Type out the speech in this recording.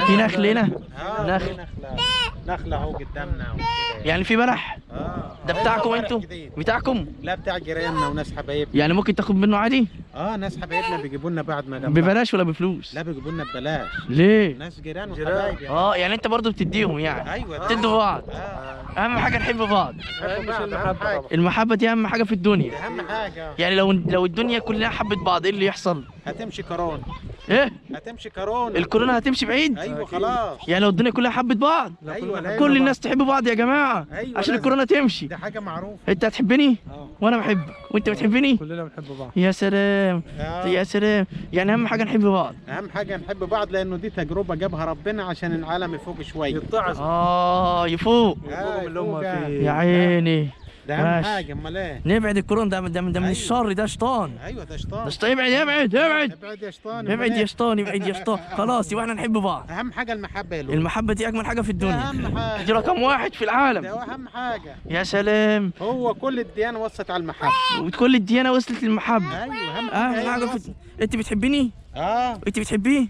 في نخل هنا؟ نخل نخله اهو قدامنا وكده. يعني في بلح؟ ده بتاعكم انتوا؟ بتاعكم؟ لا بتاع جيراننا وناس حبايبنا. يعني ممكن تاخد منه عادي؟ ناس حبايبنا بيجيبوا لنا بعد ما ببلاش ولا بفلوس؟ لا بيجيبوا لنا ببلاش. ليه؟ ناس جيران وحبايب. يعني انت برضه بتديهم يعني؟ ايوه تدوا بعض. اهم حاجه نحب بعض. المحبه دي اهم حاجه في الدنيا. اهم حاجه. يعني لو الدنيا كلها حبت بعض ايه اللي يحصل؟ هتمشي كورونا. ايه؟ هتمشي كورونا. الكورونا هتمشي بعيد؟ ايوه خلاص. يعني لو الدنيا كلها حبت بعض؟ ايوه كل الناس تحب بعض يا جماعه. أيوة عشان الكورونا تمشي. دي حاجه معروفه. انت هتحبني؟ وانا بحبك وانت بتحبني؟ كلنا بنحب بعض. يا سلام. يا سلام. يعني اهم حاجه نحب بعض. اهم حاجه نحب بعض لانه دي تجربه جابها ربنا عشان العالم يفوق شويه. يتعظ. يفوق. يفوق من اللي هم فيه. يا عيني. ده اهم حاجه. امال ايه؟ نبعد الكورونا ده من الشر، ده شيطان. ايوه ده شيطان. ده شيطان. ابعد ابعد يا شيطان. ابعد يا شيطان. ابعد يا شيطان. خلاص يبقى احنا نحب بعض. اهم حاجه المحبه يا لولو. المحبه دي اجمل حاجه في الدنيا. اهم حاجه. دي رقم واحد في العالم. ده اهم حاجه. يا سلام. هو كل الديانه وصت على المحبه. وكل الديانه وصلت للمحبه. ايوه اهم حاجه انت بتحبيني؟ انت بتحبيه؟